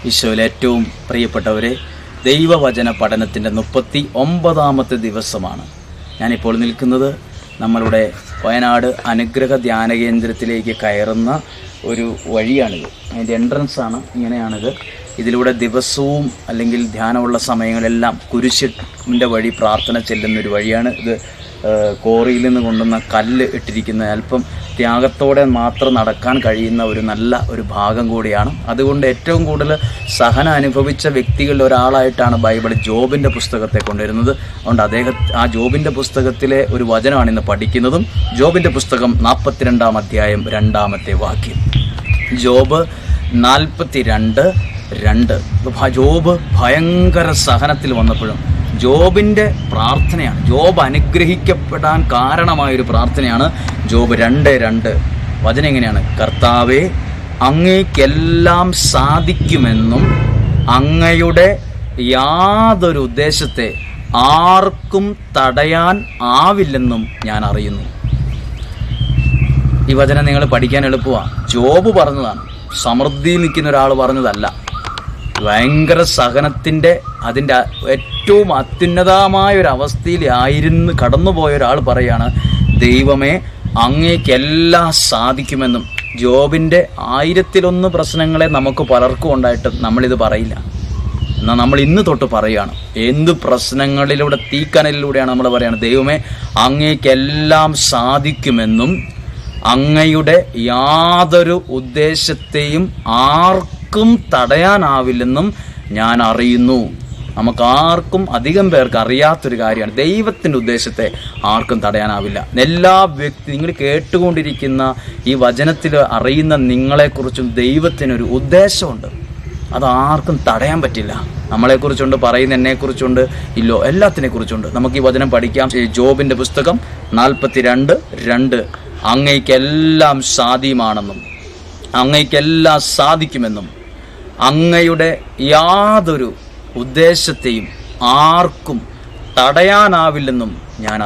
ഈശോയിൽ ഏറ്റവും പ്രിയപ്പെട്ടവരെ, ദൈവവചന പഠനത്തിൻ്റെ 39ാമത്തെ ദിവസമാണ്. ഞാനിപ്പോൾ നിൽക്കുന്നത് നമ്മളുടെ വയനാട് അനുഗ്രഹ ധ്യാന കേന്ദ്രത്തിലേക്ക് കയറുന്ന ഒരു വഴിയാണിത്. അതിൻ്റെ എൻട്രൻസാണ്, ഇങ്ങനെയാണിത്. ഇതിലൂടെ ദിവസവും അല്ലെങ്കിൽ ധ്യാനമുള്ള സമയങ്ങളെല്ലാം കുരിശിൻ്റെ വഴി പ്രാർത്ഥന ചെല്ലുന്നൊരു വഴിയാണ് ഇത്. കോറിയിൽ നിന്ന് കൊണ്ടുവന്ന കല്ല് ഇട്ടിരിക്കുന്ന അല്പം ത്യാഗത്തോടെ മാത്രം നടക്കാൻ കഴിയുന്ന ഒരു നല്ല ഒരു ഭാഗം കൂടിയാണ്. അതുകൊണ്ട് ഏറ്റവും കൂടുതൽ സഹനം അനുഭവിച്ച വ്യക്തികളിൽ ഒരാളായിട്ടാണ് ബൈബിൾ ജോബിൻ്റെ പുസ്തകത്തെ കൊണ്ടുവരുന്നത്. അതുകൊണ്ട് ആ ജോബിൻ്റെ പുസ്തകത്തിലെ ഒരു വചനമാണ് ഇന്ന് പഠിക്കുന്നതും. ജോബിൻ്റെ പുസ്തകം 42-ാം അധ്യായം 2-ാമത്തെ വാക്യം. ജോബ് 42:2. ജോബ് ഭയങ്കര സഹനത്തിൽ വന്നപ്പോഴും ജോബിൻ്റെ പ്രാർത്ഥനയാണ്, ജോബ് അനുഗ്രഹിക്കപ്പെടാൻ കാരണമായൊരു പ്രാർത്ഥനയാണ് ജോബ് 2:2. വചനം എങ്ങനെയാണ്? കർത്താവേ, അങ്ങേക്കെല്ലാം സാധിക്കുമെന്നും അങ്ങയുടെ യാതൊരു ഉദ്ദേശത്തെ ആർക്കും തടയാൻ ആവില്ലെന്നും ഞാൻ അറിയുന്നു. ഈ വചനം നിങ്ങൾ പഠിക്കാൻ എളുപ്പമാണ്. ജോബ് പറഞ്ഞതാണ്, സമൃദ്ധിയിൽ നിൽക്കുന്ന ഒരാൾ പറഞ്ഞതല്ല. ഭയങ്കര സഹനത്തിൻ്റെ അതിൻ്റെ ഏറ്റവും അത്യുന്നതമായ ഒരു അവസ്ഥയിലായിരുന്നു കടന്നുപോയ ഒരാൾ പറയാണ്, ദൈവമേ, അങ്ങേക്കെല്ലാം സാധിക്കുമെന്നും. ജോബിൻ്റെ 1001 പ്രശ്നങ്ങളെ നമുക്ക് പലർക്കും ഉണ്ടായിട്ട് നമ്മളിത് പറയില്ല. എന്നാൽ നമ്മൾ ഇന്ന് തൊട്ട് പറയുകയാണ്. എന്ത് പ്രശ്നങ്ങളിലൂടെ, തീക്കനലിലൂടെയാണ് നമ്മൾ പറയുന്നത്, ദൈവമേ, അങ്ങേക്കെല്ലാം സാധിക്കുമെന്നും അങ്ങയുടെ യാതൊരു ഉദ്ദേശത്തെയും ആർക്കും തടയാനാവില്ലെന്നും ഞാൻ അറിയുന്നു. നമുക്കാർക്കും, അധികം പേർക്ക് അറിയാത്തൊരു കാര്യമാണ്, ദൈവത്തിൻ്റെ ഉദ്ദേശത്തെ ആർക്കും തടയാനാവില്ല. എല്ലാ നിങ്ങൾ കേട്ടുകൊണ്ടിരിക്കുന്ന ഈ വചനത്തിൽ അറിയുന്ന നിങ്ങളെക്കുറിച്ചും ദൈവത്തിനൊരു ഉദ്ദേശമുണ്ട്. അതാർക്കും തടയാൻ പറ്റില്ല. നമ്മളെക്കുറിച്ചുണ്ട്, പറയുന്ന എന്നെക്കുറിച്ചുണ്ട്, ഇല്ലോ, എല്ലാത്തിനെക്കുറിച്ചുണ്ട്. നമുക്ക് ഈ വചനം പഠിക്കാം. ജോബിൻ്റെ പുസ്തകം 42:2. അങ്ങയ്ക്കെല്ലാം സാധ്യമാണെന്നും അങ്ങയ്ക്കെല്ലാം സാധിക്കുമെന്നും അങ്ങയുടെ യാതൊരു ഉദ്ദേശത്തെയും ആർക്കും തടയാനാവില്ലെന്നും ഞാൻ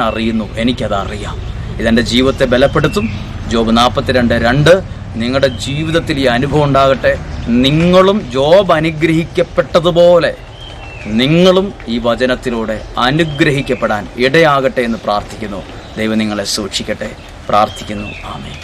അറിയുന്നു. എനിക്കതറിയാം. ഇതെൻ്റെ ജീവിതത്തെ ബലപ്പെടുത്തും. ജോബ് 42:2. നിങ്ങളുടെ ജീവിതത്തിൽ ഈ അനുഭവം ഉണ്ടാകട്ടെ. നിങ്ങളും ജോബ് അനുഗ്രഹിക്കപ്പെട്ടതുപോലെ നിങ്ങളും ഈ വചനത്തിലൂടെ അനുഗ്രഹിക്കപ്പെടാൻ ഇടയാകട്ടെ എന്ന് പ്രാർത്ഥിക്കുന്നു. ദൈവം നിങ്ങളെ സൂക്ഷിക്കട്ടെ. പ്രാർത്ഥിക്കുന്നു. ആമേൻ.